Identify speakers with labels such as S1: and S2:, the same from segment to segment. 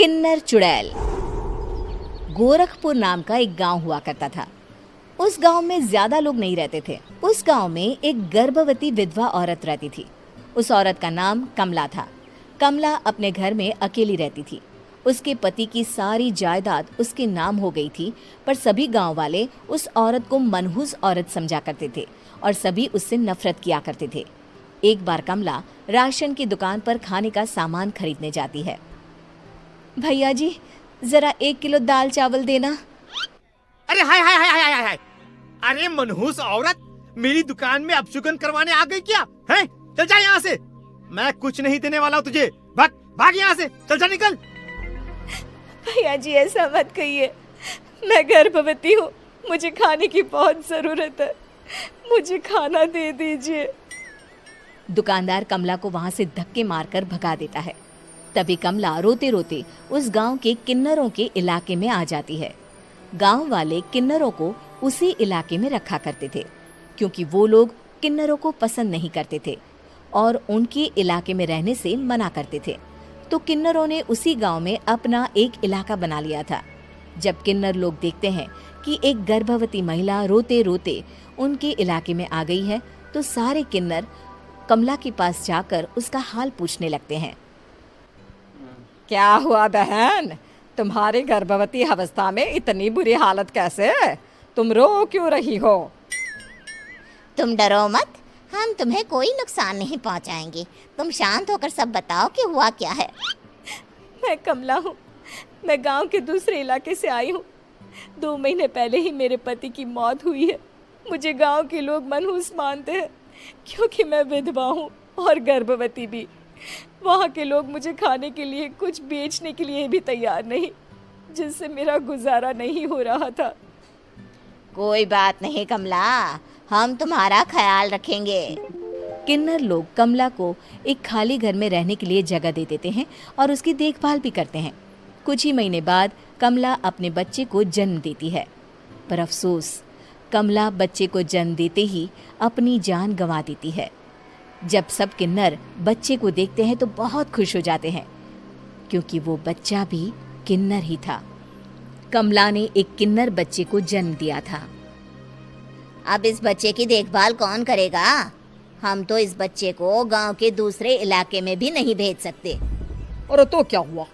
S1: किन्नर चुड़ैल। गोरखपुर नाम का एक गांव हुआ करता था। उस गांव में ज्यादा लोग नहीं रहते थे। उस गांव में एक गर्भवती विधवा औरत रहती थी। उस औरत का नाम कमला था। कमला अपने घर में अकेली रहती थी। उसके पति की सारी जायदाद उसके नाम हो गई थी, पर सभी गांव वाले उस औरत को मनहूस औरत समझा करते थे और सभी उससे नफरत किया करते थे। एक बार कमला राशन की दुकान पर खाने का सामान खरीदने जाती है। भैया जी, जरा 1 किलो दाल चावल देना।
S2: अरे हाय हाय हाय हाय हाय हाय! अरे मनहूस औरत, मेरी दुकान में अपशुगन करवाने आ गई क्या? हैं? चल जा यहाँ से। मैं कुछ नहीं देने वाला हूँ तुझे। भाग भाग यहाँ से, चल जा, निकल।
S1: भैया जी, ऐसा मत कहिए। मैं गर्भवती हूँ, मुझे खाने की बहुत जरूरत है। मुझे खाना दे दीजिए। दुकानदार कमला को वहां से धक्के मारकर भगा देता है। तभी कमला रोते रोते उस गांव के किन्नरों के इलाके में आ जाती है। गांव वाले किन्नरों को उसी इलाके में रखा करते थे, क्योंकि वो लोग किन्नरों को पसंद नहीं करते थे और उनके इलाके में रहने से मना करते थे। तो किन्नरों ने उसी गांव में अपना एक इलाका बना लिया था। जब किन्नर लोग देखते हैं कि एक गर्भवती महिला रोते रोते उनके इलाके में आ गई है, तो सारे किन्नर कमला के पास जाकर उसका हाल पूछने लगते हैं।
S3: क्या हुआ बहन, तुम्हारी गर्भवती अवस्था में इतनी बुरी हालत कैसे है? तुम रो क्यों रही हो?
S4: तुम डरो मत, हम तुम्हें कोई नुकसान नहीं पहुंचाएंगे। तुम शांत होकर सब बताओ कि हुआ क्या है।
S1: मैं कमला हूँ। मैं गांव के दूसरे इलाके से आई हूँ। 2 महीने पहले ही मेरे पति की मौत हुई है। मुझे गांव के लोग मनहूस मानते हैं, क्योंकि मैं विधवा हूँ और गर्भवती भी। वहाँ के लोग मुझे खाने के लिए कुछ बेचने के लिए भी तैयार नहीं, जिससे मेरा गुजारा नहीं हो रहा था।
S4: कोई बात नहीं कमला, हम तुम्हारा ख्याल रखेंगे।
S1: किन्नर लोग कमला को एक खाली घर में रहने के लिए जगह दे देते हैं और उसकी देखभाल भी करते हैं। कुछ ही महीने बाद कमला अपने बच्चे को जन्म देती है, पर अफसोस, कमला बच्चे को जन्म देते ही अपनी जान गंवा देती है। जब सब किन्नर बच्चे को देखते हैं तो बहुत खुश हो जाते हैं, क्योंकि वो बच्चा भी किन्नर ही था। कमला ने एक किन्नर बच्चे को जन्म दिया था।
S4: अब इस बच्चे की देखभाल कौन करेगा? हम तो इस बच्चे को गांव के दूसरे इलाके में भी नहीं भेज सकते।
S3: और तो क्या हुआ,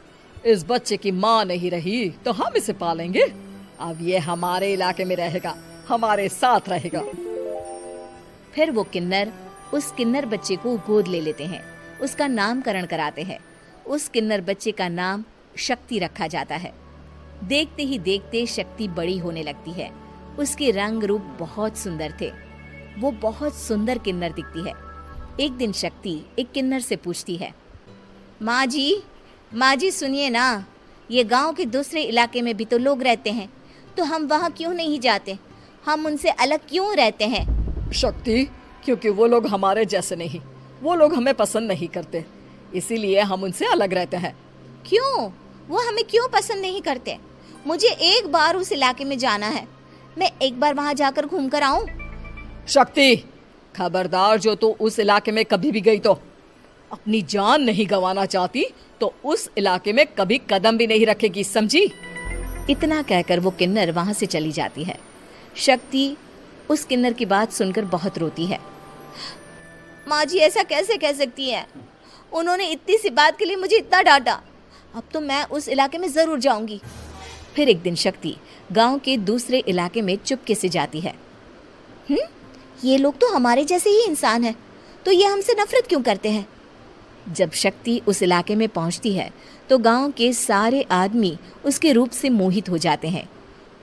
S3: इस बच्चे की माँ नहीं रही तो हम इसे पालेंगे। अब ये हमारे इलाके में रहेगा, हमारे साथ रहेगा।
S1: फिर वो किन्नर उस किन्नर बच्चे को गोद ले लेते हैं, उसका नामकरण कराते हैं। उस किन्नर बच्चे का नाम शक्ति रखा जाता है। देखते ही देखते शक्ति बड़ी होने लगती है। उसके रंग रूप बहुत सुंदर थे। वो बहुत सुंदर किन्नर दिखती है। एक दिन शक्ति एक किन्नर से पूछती है, माँ जी सुनिए ना, ये गांव के दूसरे इलाके में भी तो लोग रहते हैं, तो हम वहाँ क्यों नहीं जाते? हम उनसे अलग क्यों रहते हैं?
S3: शक्ति, क्योंकि वो लोग हमारे जैसे नहीं, वो लोग हमें पसंद नहीं करते, इसीलिए हम उनसे अलग रहते हैं।
S4: क्यों? वो हमें क्यों पसंद नहीं करते? मुझे एक बार उस इलाके में जाना है। मैं एक बार वहाँ जाकर घूम कर आऊं।
S3: शक्ति, खबरदार, जो तू उस इलाके में कभी भी गई तो अपनी जान नहीं गंवाना चाहती तो उस इलाके में कभी कदम भी नहीं रखेगी, समझी?
S1: इतना कहकर वो किन्नर वहां से चली जाती है। शक्ति उस किन्नर की बात सुनकर बहुत रोती है। माँ जी, ऐसा कैसे कह सकती हैं? उन्होंने इतनी सी बात के लिए मुझे इतना डांटा। अब तो मैं उस इलाके में जरूर जाऊंगी। फिर एक दिन शक्ति गांव के दूसरे इलाके में चुपके से जाती है।
S4: ये लोग तो हमारे जैसे ही इंसान हैं, तो ये हमसे नफरत क्यों करते हैं?
S1: जब शक्ति उस इलाके में पहुंचती है तो गांव के सारे आदमी उसके रूप से मोहित हो जाते हैं।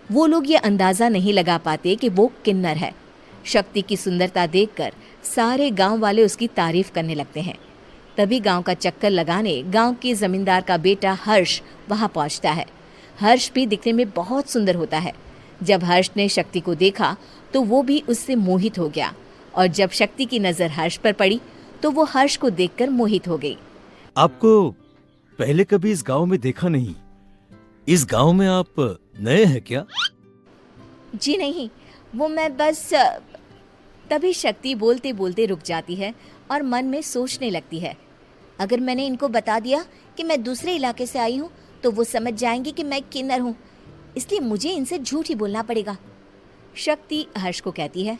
S1: वो लोग ये अंदाजा नहीं लगा पाते कि वो किन्नर है। शक्ति की सुंदरता देखकर सारे गांव वाले उसकी तारीफ करने लगते हैं। तभी गांव का चक्कर लगाने गांव के जमींदार का बेटा हर्ष वहां पहुंचता है। हर्ष भी दिखने में बहुत सुंदर होता है। जब हर्ष ने शक्ति को देखा तो वो भी उससे मोहित हो गया, और जब शक्ति की नजर हर्ष पर पड़ी तो वो हर्ष को देखकर मोहित हो गई।
S5: आपको पहले कभी इस गांव में देखा नहीं। इस गांव में आप नए हैं क्या?
S1: जी नहीं, वो मैं बस। तभी शक्ति बोलते बोलते रुक जाती है और मन में सोचने लगती है, अगर मैंने इनको बता दिया कि मैं दूसरे इलाके से आई हूँ
S4: तो वो समझ जाएंगे कि मैं किन्नर हूँ, इसलिए मुझे इनसे झूठ ही बोलना पड़ेगा।
S1: शक्ति हर्ष को कहती है,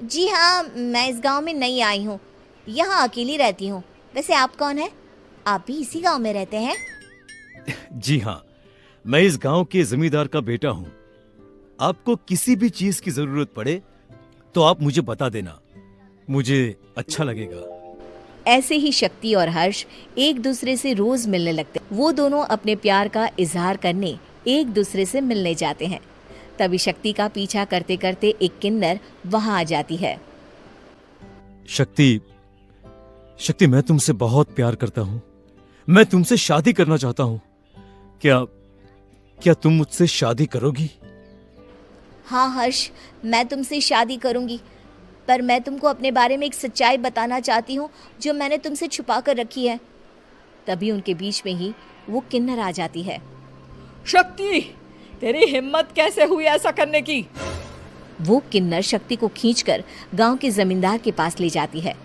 S4: जी हाँ, मैं इस गांव में नई आई हूँ, यहाँ अकेली रहती हूँ। वैसे आप कौन है? आप भी इसी गांव में रहते हैं?
S5: जी हाँ, मैं इस गांव के जमींदार का बेटा हूँ। आपको किसी भी चीज की जरूरत पड़े तो आप मुझे बता देना, मुझे अच्छा लगेगा।
S1: ऐसे ही शक्ति और हर्ष एक दूसरे से रोज मिलने लगते। वो दोनों अपने प्यार का इजहार करने एक दूसरे से मिलने जाते हैं। तभी शक्ति का पीछा करते करते एक किन्नर वहां आ जाती है।
S5: शक्ति, शक्ति, मैं तुमसे बहुत प्यार करता हूँ। मैं तुमसे शादी करना चाहता हूँ। क्या तुम मुझसे शादी करोगी?
S4: हाँ हर्ष, मैं तुमसे शादी करूंगी, पर मैं तुमको अपने बारे में एक सच्चाई बताना चाहती हूँ जो मैंने तुमसे छुपा कर रखी है।
S1: तभी उनके बीच में ही वो किन्नर आ जाती है।
S3: शक्ति, तेरी हिम्मत कैसे हुई ऐसा करने की?
S1: वो किन्नर शक्ति को खींचकर गांव के जमींदार के पास ले जाती है।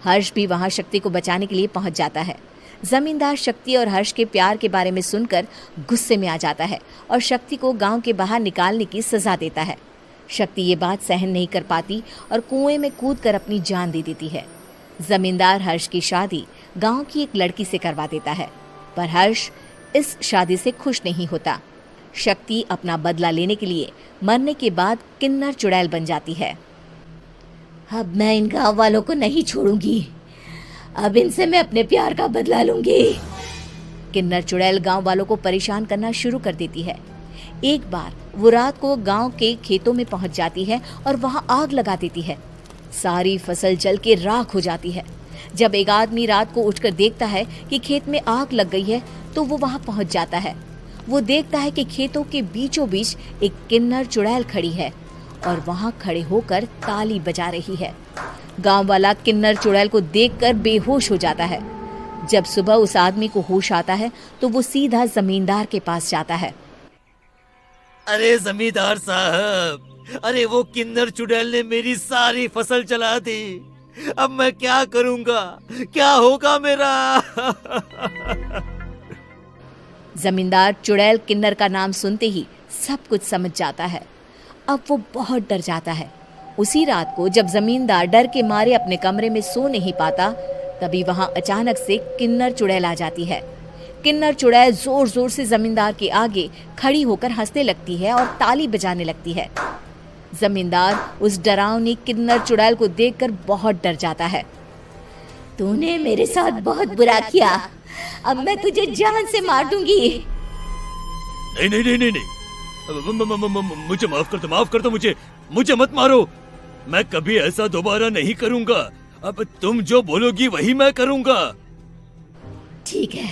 S1: हर्ष भी वहां शक्ति को बचाने के लिए पहुंच जाता है। जमींदार शक्ति और हर्ष के प्यार के बारे में सुनकर गुस्से में आ जाता है और शक्ति को गांव के बाहर निकालने की सजा देता है। शक्ति ये बात सहन नहीं कर पाती और कुएं में कूदकर अपनी जान दे देती है। जमींदार हर्ष की शादी गांव की एक लड़की से करवा देता है, पर हर्ष इस शादी से खुश नहीं होता। शक्ति अपना बदला लेने के लिए मरने के बाद किन्नर चुड़ैल बन जाती है।
S4: अब मैं इन गांव वालों को नहीं छोड़ूंगी, अब इनसे मैं अपने प्यार का बदला लूंगी।
S1: किन्नर चुड़ैल गांव वालों को परेशान करना शुरू कर देती है। एक बार वो रात को गांव के खेतों में पहुंच जाती है और वहां आग लगा देती है। सारी फसल जल के राख हो जाती है। जब एक आदमी रात को उठकर देखता है कि खेत में आग लग गई है तो वो वहां पहुंच जाता है। वो देखता है कि खेतों के बीचों बीच एक किन्नर चुड़ैल खड़ी है और वहां खड़े होकर ताली बजा रही है। गांव वाला किन्नर चुड़ैल को देखकर बेहोश हो जाता है। जब सुबह उस आदमी को होश आता है तो वो सीधा जमींदार के पास जाता है।
S5: अरे जमींदार साहब, अरे वो किन्नर चुड़ैल ने मेरी सारी फसल जला दी। अब मैं क्या करूंगा? क्या होगा मेरा?
S1: जमींदार चुड़ैल किन्नर का नाम सुनते ही सब कुछ समझ जाता है। अब वो बहुत डर जाता है। उसी रात को जब जमींदार डर के मारे अपने कमरे में सो नहीं पाता, तभी वहां अचानक से किन्नर चुड़ैल आ जाती है। किन्नर चुड़ैल जोर जोर से जमींदार के आगे खड़ी होकर हंसने लगती है और ताली बजाने लगती है। जमींदार उस डरावनी किन्नर चुड़ैल को देखकर बहुत डर जाता है।
S4: तूने मेरे साथ बहुत बुरा किया, अब मैं तुझे जान से मार दूंगी।
S5: नहीं नहीं नहीं नहीं नहीं, मुझे माफ कर दो, मुझे मत मारो। मैं कभी ऐसा दोबारा नहीं करूंगा। अब तुम जो बोलोगी वही मैं करूंगा।
S4: ठीक है,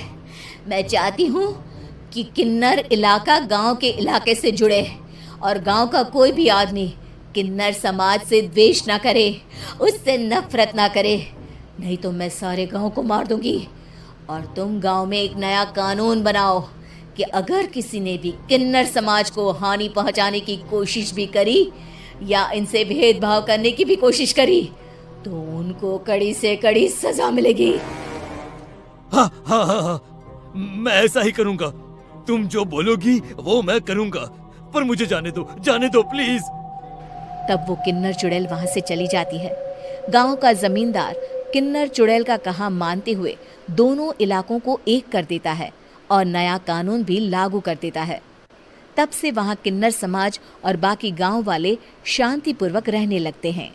S4: मैं चाहती हूँ कि किन्नर इलाका गांव के इलाके से जुड़े और गांव का कोई भी आदमी किन्नर समाज से द्वेष ना करे, उससे नफरत ना करे, नहीं तो मैं सारे गांव को मार दूंगी। और तुम गांव में एक नया कानून बनाओ कि अगर किसी ने भी किन्नर समाज को हानि पहुंचाने की कोशिश भी करी या इनसे भेदभाव करने की भी कोशिश करी तो उनको कड़ी से कड़ी सजा मिलेगी।
S5: हाँ हाँ हाँ हाँ, मैं ऐसा ही करूंगा। तुम जो बोलोगी वो मैं करूंगा, पर मुझे जाने दो प्लीज।
S1: तब वो किन्नर चुड़ैल वहां से चली जाती है। गांव का जमींदार किन्नर चुड़ैल का कहा मानते हुए दोनों इलाकों को एक कर देता है और नया कानून भी लागू कर देता है। तब से वहां किन्नर समाज और बाकी गांव वाले शांतिपूर्वक रहने लगते हैं।